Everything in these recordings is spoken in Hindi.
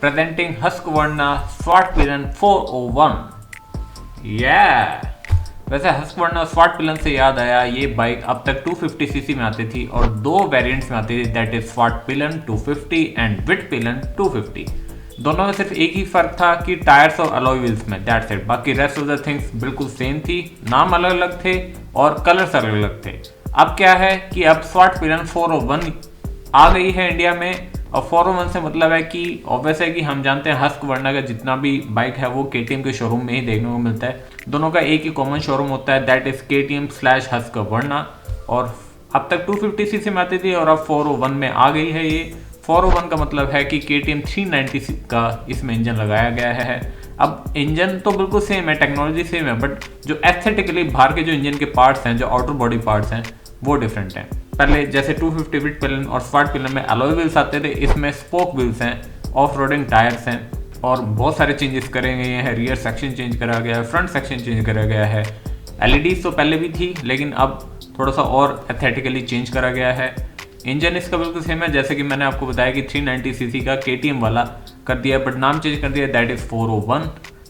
presenting Husqvarna Swart Piran 401। वैसे Husqvarna Swart Piran से याद आया, ये बाइक अब तक 250 सीसी में आती थी और दो वेरिएंट्स में आती थी, that is Swart Piran 250 and Wit Piran 250। दोनों में सिर्फ एक ही फर्क था कि टायर्स और अलॉय व्हील्स में, दैट्स इट। बाकी रेस्ट ऑफ द थिंग्स बिल्कुल सेम थी, नाम अलग अलग थे और कलर्स अलग अलग थे। अब क्या है कि अब Swart Piran 401 आ गई है इंडिया में, और 401 से मतलब है कि ऑब्वियस है कि हम जानते हैं Husqvarna का जितना भी बाइक है वो KTM के शोरूम में ही देखने को मिलता है। दोनों का एक ही कॉमन शोरूम होता है, दैट इज KTM/Husqvarna। और अब तक 250 सीसी में आती थी और अब 401 में आ गई है ये। 401 का मतलब है कि KTM 390 का इसमें इंजन लगाया गया है। अब इंजन तो बिल्कुल सेम है, टेक्नोलॉजी सेम है, बट जो एस्थेटिकली बाहर के जो इंजन के पार्ट्स हैं, जो आउटर बॉडी पार्ट्स हैं, वो डिफरेंट हैं। पहले जैसे 250 Wit Piran और Swart Piran में अलॉय व्हील्स आते थे, इसमें स्पोक व्हील्स हैं, ऑफ रोडिंग टायर्स हैं और बहुत सारे चेंजेस करे गए हैं। रियर सेक्शन चेंज करा गया है, फ्रंट सेक्शन चेंज करा गया है। LEDs तो पहले भी थी लेकिन अब थोड़ा सा और एस्थेटिकली चेंज करा गया है। इंजन इसका बिल्कुल सेम है, जैसे कि मैंने आपको बताया कि 390 सीसी का KTM वाला कर दिया, बट नाम चेंज कर दिया, दैट इज 401,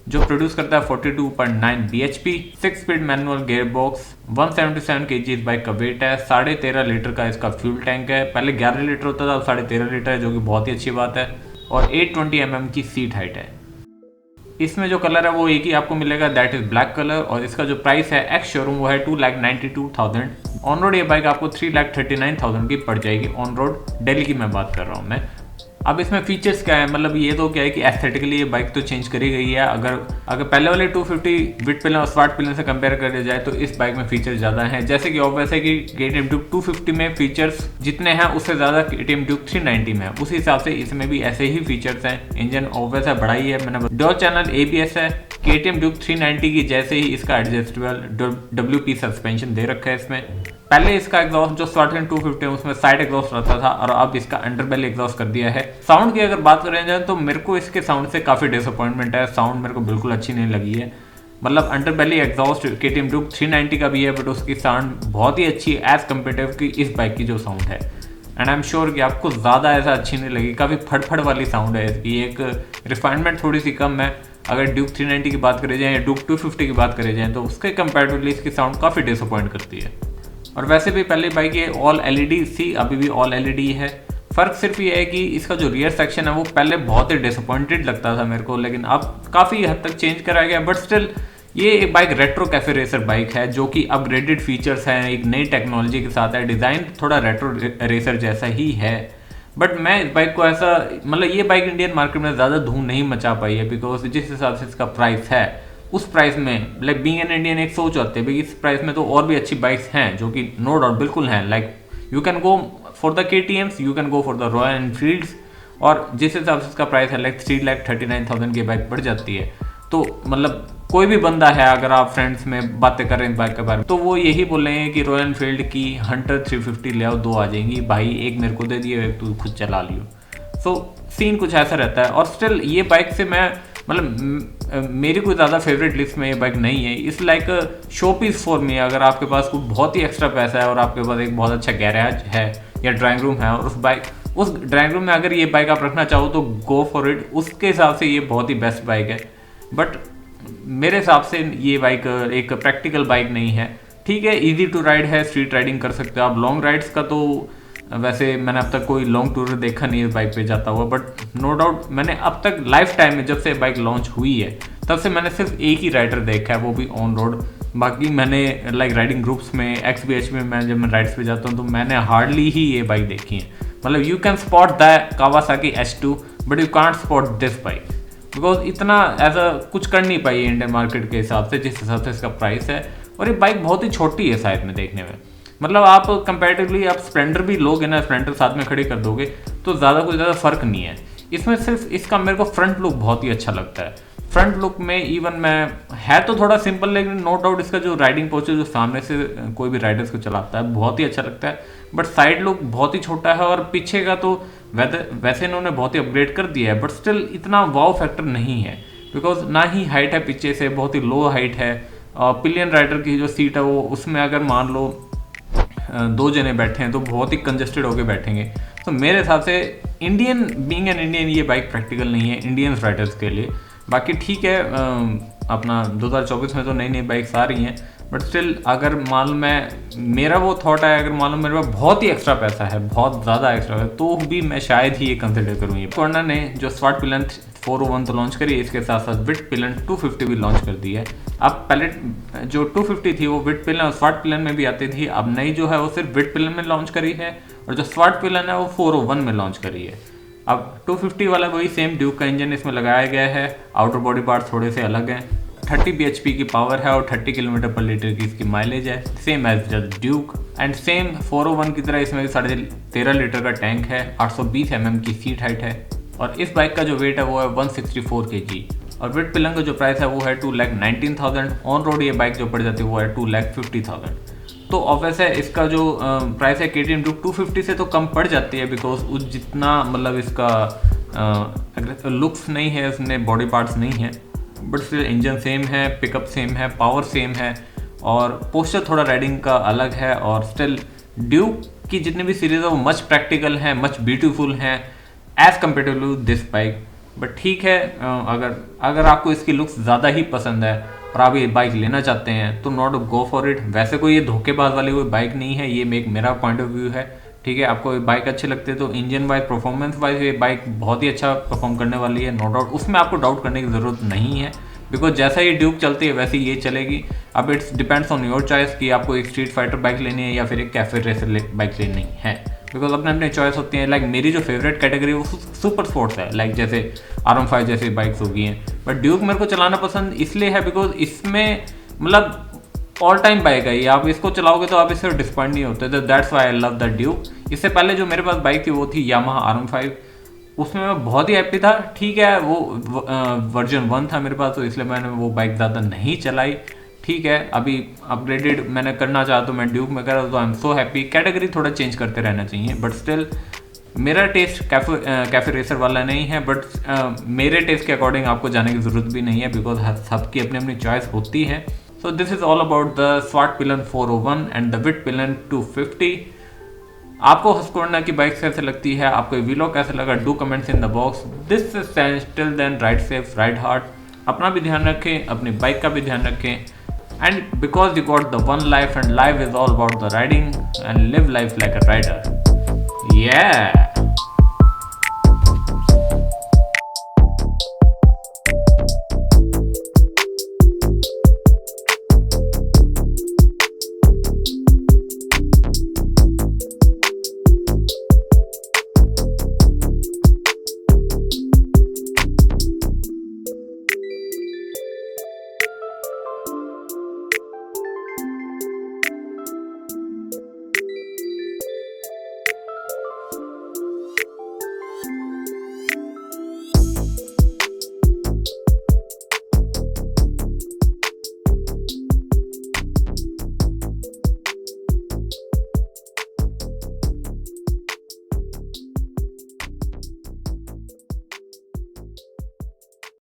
जो प्रोड्यूस करता है 42.9 bhp, 6 speed manual gear box, 177 kg इस बाइक का वेट है, 13.5 लीटर का इसका फ्यूल टैंक है। पहले 11 लीटर होता था, अब 13.5 लीटर है, जो कि बहुत ही अच्छी बात है। और 820 mm की सीट हाइट है। इसमें जो कलर है वो एक ही आपको मिलेगा, दैट इज ब्लैक कलर। और इसका जो प्राइस है एक्स शोरूम वो है 2,92,000। ऑन रोड ये बाइक आपको 3,39,000 की पड़ जाएगी ऑन रोड, दिल्ली की मैं बात कर रहा हूँ मैं। अब इसमें फीचर्स क्या है, मतलब ये तो क्या है कि एस्थेटिकली ये बाइक तो चेंज करी गई है। अगर पहले वाले 250 Wit Piran और Swart Piran से कंपेयर किया जाए तो इस बाइक में फीचर्स ज़्यादा हैं। जैसे कि ऑब्वियस है कि KTM Duke 250 में फीचर्स जितने हैं उससे ज़्यादा KTM Duke 390 में है, उसी हिसाब से इसमें भी ऐसे ही फीचर्स हैं। इंजन ऑब्वियस है बड़ा ही है, मैंने डुअल चैनल ABS है। KTM Duke 390 की जैसे ही इसका एडजस्टेबल WP सस्पेंशन दे रखा है इसमें। पहले इसका एग्जॉस्ट जो Swart Piran 250 है उसमें साइड एग्जॉस्ट रहता था और अब इसका अंडरबेली एग्जॉस्ट कर दिया है। साउंड की अगर बात करें जाए तो मेरे को इसके साउंड से काफ़ी डिसअपॉइंटमेंट है, साउंड मेरे को बिल्कुल अच्छी नहीं लगी है। मतलब अंडरबेली एग्जॉस्ट KTM Duke 390 का भी है, बट उसकी साउंड बहुत ही अच्छी है एज कम्पेटिव की इस बाइक की जो साउंड है। एंड आई एम श्योर कि आपको ज़्यादा ऐसा अच्छी नहीं लगी, काफ़ी फटफट वाली साउंड है इसकी, एक रिफाइनमेंट थोड़ी सी कम है। अगर Duke 390 की बात करी जाए या Duke 250 की बात करी जाए तो उसके कंपेरेटिवली इसकी साउंड काफ़ी डिसअपॉइंट करती है। और वैसे भी पहली बाइक ये ऑल LED थी, अभी भी ऑल LED है। फ़र्क सिर्फ ये है कि इसका जो रियर सेक्शन है वो पहले बहुत ही डिसअपॉइंटेड लगता था मेरे को, लेकिन अब काफ़ी हद तक चेंज करा गया। बट स्टिल ये एक bike retro cafe racer bike है जो कि अपग्रेडेड फीचर्स हैं, एक नई टेक्नोलॉजी के साथ है। डिज़ाइन थोड़ा रेट्रो रेसर जैसा ही है, बट मैं इस बाइक को ऐसा, मतलब ये बाइक इंडियन मार्केट में ज़्यादा धूम नहीं मचा पाई है, बिकॉज जिस हिसाब से इसका प्राइस है उस प्राइस में, लाइक बीइंग एन इंडियन एक सोच आती है भाई इस प्राइस में तो और भी अच्छी बाइक्स हैं जो कि नो डाउट बिल्कुल हैं। Like you can go for the KTMs, you can go for the royal Enfields, और जिस हिसाब से इसका प्राइस है लाइक 3,39,000 की बाइक पड़ जाती है। तो मतलब कोई भी बंदा है, अगर आप फ्रेंड्स में बातें कर रहे हैं बाइक के बारे में, तो वो यही बोल रहे हैं कि रॉयल एनफील्ड की हंटर 350 ले आओ, 2 आ जाएंगी भाई, एक मेरे को दे दिए, एक तू खुद चला लियो। सो सीन कुछ ऐसा रहता है। और स्टिल ये बाइक से मैं, मतलब मेरी कोई ज़्यादा फेवरेट लिस्ट में ये बाइक नहीं है। Is like show piece for me, अगर आपके पास कोई बहुत ही एक्स्ट्रा पैसा है और आपके पास एक बहुत अच्छा गैराज है या ड्राइंग रूम है और उस ड्राइंग रूम में अगर ये बाइक आप रखना चाहो तो गो फॉर इट, उसके हिसाब से ये बहुत ही बेस्ट बाइक है। बट मेरे हिसाब से ये बाइक एक प्रैक्टिकल बाइक नहीं है। ठीक है, ईजी टू राइड है, स्ट्रीट राइडिंग कर सकते हो आप। लॉन्ग राइड्स का तो वैसे मैंने अब तक कोई लॉन्ग टूर देखा नहीं है बाइक पे जाता हुआ, बट नो डाउट मैंने अब तक लाइफ टाइम में, जब से बाइक लॉन्च हुई है तब से मैंने सिर्फ एक ही राइडर देखा है, वो भी ऑन रोड। बाकी मैंने लाइक राइडिंग ग्रुप्स में, XBH में मैं जब मैं राइड्स पे जाता हूँ तो मैंने हार्डली ही ये बाइक देखी है। मतलब you can spot the Kawasaki H2 but you can't spot this bike, because इतना ऐसा कुछ कर नहीं पाई इंडियन मार्केट के हिसाब से, जिस हिसाब से इसका प्राइस है। और ये बाइक बहुत ही छोटी है साइज में देखने में, मतलब आप कंपैरेटिवली आप स्प्लेंडर भी लोगे ना, स्प्लेंडर साथ में खड़ी कर दोगे तो ज़्यादा फ़र्क नहीं है। इसमें सिर्फ इसका मेरे को फ्रंट लुक बहुत ही अच्छा लगता है। फ्रंट लुक में इवन मैं है तो थोड़ा सिंपल, लेकिन नो डाउट इसका जो राइडिंग पोस्चर जो सामने से कोई भी राइडर्स को चलाता है बहुत ही अच्छा लगता है। बट साइड लुक बहुत ही छोटा है और पीछे का तो वैसे इन्होंने बहुत ही अपग्रेड कर दिया है, बट स्टिल इतना वाव फैक्टर नहीं है, बिकॉज ना ही हाइट है पीछे से, बहुत ही लो हाइट है। पिलियन राइडर की जो सीट है वो, उसमें अगर मान लो 2 जने बैठे हैं तो बहुत ही कंजेस्टेड होके बैठेंगे। तो मेरे हिसाब से इंडियन बीइंग एन इंडियन ये बाइक प्रैक्टिकल नहीं है इंडियंस राइडर्स के लिए। बाकी ठीक है, अपना 2024 में तो नई नई बाइक्स आ रही हैं, बट स्टिल अगर मान लो मेरा वो थॉट है, अगर मान लो मेरे पास बहुत ही एक्स्ट्रा पैसा है, बहुत ज़्यादा एक्स्ट्रा है, तो भी मैं शायद ही ये कंसिडर करूँ। ये Husqvarna ने जो स्वाट पिलन 401 तो लॉन्च करी, इसके साथ साथ विट पिलन 250 भी लॉन्च कर दी है। अब पहले जो 250 थी वो विट पिलन और स्वाट पिलन में भी आती थी, अब नई जो है वो सिर्फ विट पिलन में लॉन्च करी है, और जो स्वाट पिलन है वो 401 में लॉन्च करी है। अब 250 वाला वही सेम ड्यूक का इंजन इसमें लगाया गया है, आउटर बॉडी पार्ट थोड़े से अलग हैं, 30 bhp की पावर है और 30 किलोमीटर पर लीटर की इसकी माइलेज है, same as the Duke. And same 401 की तरह इसमें भी 13.5 लीटर का टैंक है, 820 mm की सीट हाइट है, और इस बाइक का जो वेट है वो है 164 kg। और विट पिलन का जो प्राइस है वो है 2,19,000। ऑन रोड ये बाइक जो पड़ जाती है वो है 2,50,000। तो ऑब्वियस है इसका जो प्राइस है KTM ड्यूक 250 से तो कम पड़ जाती है, बिकॉज उस जितना मतलब इसका लुक्स नहीं है, उसमें बॉडी पार्ट्स नहीं है, बट स्टिल इंजन सेम है, पिकअप सेम है, पावर सेम है, और पोस्चर थोड़ा राइडिंग का अलग है। और स्टिल ड्यूक की जितनी भी सीरीज है वो मच प्रैक्टिकल है, मच ब्यूटीफुल है as compare to this bike. But ठीक है, अगर आपको इसकी लुक्स ज़्यादा ही पसंद है और आप ये बाइक लेना चाहते हैं तो नॉट गो फॉर इट। वैसे कोई ये धोखेबाज वाली कोई बाइक नहीं है, ये मेरा पॉइंट ऑफ व्यू है। ठीक है, आपको ये बाइक अच्छे लगते हैं तो इंजन वाइज, परफॉर्मेंस वाइज ये बाइक बहुत ही अच्छा परफॉर्म करने वाली है, नो डाउट, उसमें आपको डाउट करने की ज़रूरत नहीं है, बिकॉज जैसा ये ड्यूक चलती है वैसे ये चलेगी। अब it's depends on your choice कि आपको एक स्ट्रीट फाइटर बाइक लेनी है या फिर एक कैफे रेसर बाइक लेनी है, बिकॉज अपने अपने चॉइस होती है। लाइक मेरी जो फेवरेट कैटेगरी वो सुपर स्पोर्ट्स है, लाइक जैसे RM5 जैसी बाइक्स हो गई हैं, बट ड्यूक मेरे को चलाना पसंद इसलिए है बिकॉज इसमें मतलब ऑल टाइम बाइक है ये, आप इसको चलाओगे तो आप इससे डिसपॉइंट नहीं होते, तो that's why I love the Duke. इससे पहले जो मेरे पास बाइक थी वो थी यामाहा RM5, उसमें मैं बहुत ही हैप्पी था। ठीक है, वो वर्जन 1 था मेरे पास, तो इसलिए मैंने वो बाइक ज़्यादा नहीं चलाई। ठीक है, अभी अपग्रेडेड मैंने करना चाहा तो मैं ड्यूक में करा, तो I am so happy. Category थोड़ा चेंज करते रहना चाहिए, बट स्टिल मेरा टेस्ट कैफे रेसर वाला नहीं है, बट मेरे टेस्ट के अकॉर्डिंग आपको जाने की ज़रूरत भी नहीं है, बिकॉज सबकी अपनी अपनी चॉइस होती है। So this is all about the Svartpilen 401 and the Vitpilen 250। आपको Husqvarna की बाइक कैसे लगती है, आपको व्लॉग कैसा लगा, do comments in the box. This is till then, ride safe, ride hard, अपना भी ध्यान रखें, अपनी बाइक का भी ध्यान रखें, and because you got the one life and life is all about the riding, and live life like a rider. Yeah!